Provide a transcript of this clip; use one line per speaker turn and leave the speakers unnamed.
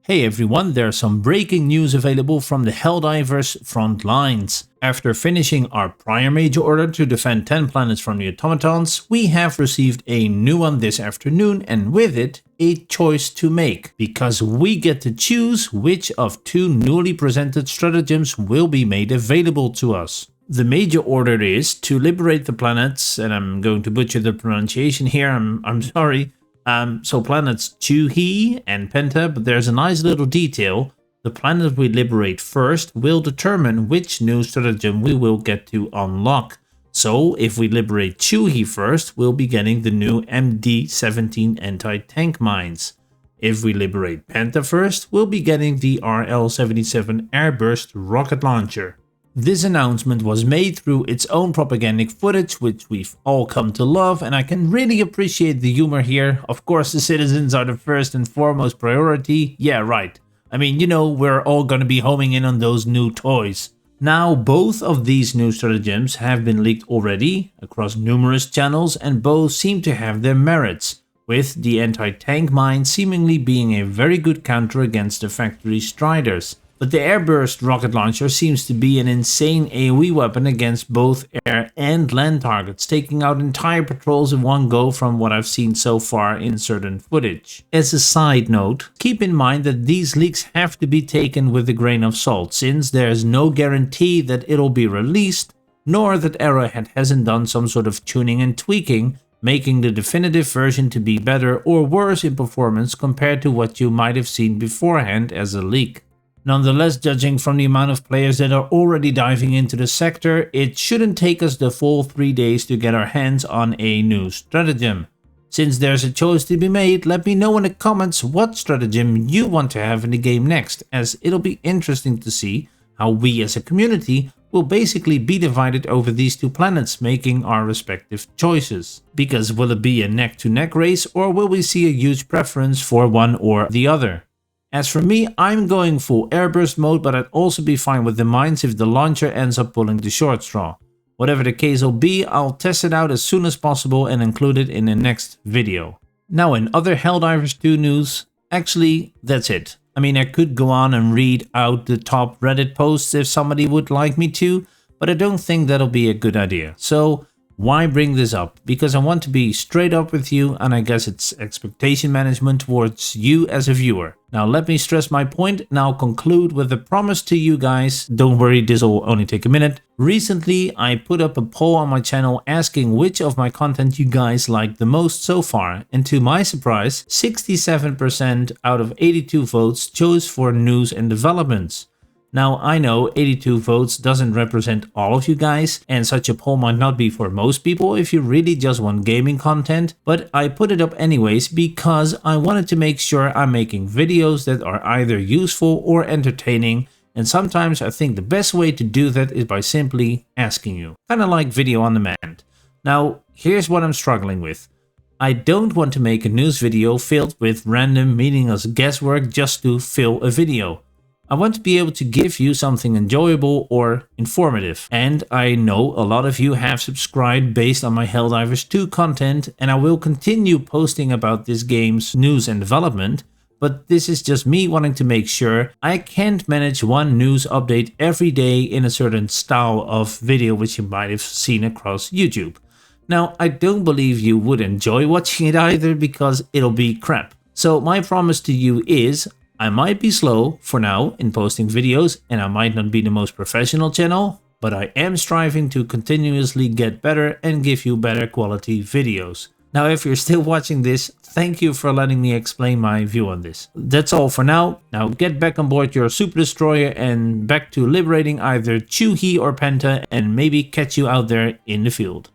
Hey everyone, there's some breaking news available from the Helldivers front lines. After finishing our prior major order to defend 10 planets from the automatons, we have received a new one this afternoon and with it, a choice to make. Because we get to choose which of two newly presented stratagems will be made available to us. The major order is to liberate the planets, and I'm going to butcher the pronunciation here, I'm sorry. So planets Chuhi and Penta, but there's a nice little detail. The planet we liberate first will determine which new stratagem we will get to unlock. So if we liberate Chuhi first, we'll be getting the new MD-17 anti-tank mines. If we liberate Penta first, we'll be getting the RL-77 airburst rocket launcher. This announcement was made through its own propagandic footage, which we've all come to love, and I can really appreciate the humor here. Of course, the citizens are the first and foremost priority. Yeah, right. I mean, you know, we're all gonna be homing in on those new toys. Now, both of these new stratagems have been leaked already across numerous channels, and both seem to have their merits, with the anti-tank mine seemingly being a very good counter against the factory striders. But the airburst rocket launcher seems to be an insane AoE weapon against both air and land targets, taking out entire patrols in one go from what I've seen so far in certain footage. As a side note, keep in mind that these leaks have to be taken with a grain of salt, since there's no guarantee that it'll be released, nor that Arrowhead hasn't done some sort of tuning and tweaking, making the definitive version to be better or worse in performance compared to what you might have seen beforehand as a leak. Nonetheless, judging from the amount of players that are already diving into the sector, it shouldn't take us the full 3 days to get our hands on a new stratagem. Since there's a choice to be made, let me know in the comments what stratagem you want to have in the game next, as it'll be interesting to see how we as a community will basically be divided over these two planets, making our respective choices. Because will it be a neck-to-neck race, or will we see a huge preference for one or the other? As for me, I'm going full airburst mode, but I'd also be fine with the mines if the launcher ends up pulling the short straw. Whatever the case will be, I'll test it out as soon as possible and include it in the next video. Now in other Helldivers 2 news, actually that's it. I mean, I could go on and read out the top Reddit posts if somebody would like me to, but I don't think that'll be a good idea. So why bring this up? Because I want to be straight up with you, and I guess it's expectation management towards you as a viewer. Now let me stress my point and I'll conclude with a promise to you guys. Don't worry, this will only take a minute. Recently I put up a poll on my channel asking which of my content you guys liked the most so far, and to my surprise 67% out of 82 votes chose for news and developments. Now I know 82 votes doesn't represent all of you guys, and such a poll might not be for most people if you really just want gaming content, but I put it up anyways because I wanted to make sure I'm making videos that are either useful or entertaining, and sometimes I think the best way to do that is by simply asking you. Kinda like video on demand. Now here's what I'm struggling with. I don't want to make a news video filled with random meaningless guesswork just to fill a video. I want to be able to give you something enjoyable or informative. And I know a lot of you have subscribed based on my Helldivers 2 content, and I will continue posting about this game's news and development, but this is just me wanting to make sure I can't manage one news update every day in a certain style of video which you might have seen across YouTube. Now, I don't believe you would enjoy watching it either because it'll be crap. So my promise to you is, I might be slow for now in posting videos, and I might not be the most professional channel, but I am striving to continuously get better and give you better quality videos. Now if you're still watching this, thank you for letting me explain my view on this. That's all for now. Now get back on board your super destroyer and back to liberating either Chuhi or Penta, and maybe catch you out there in the field.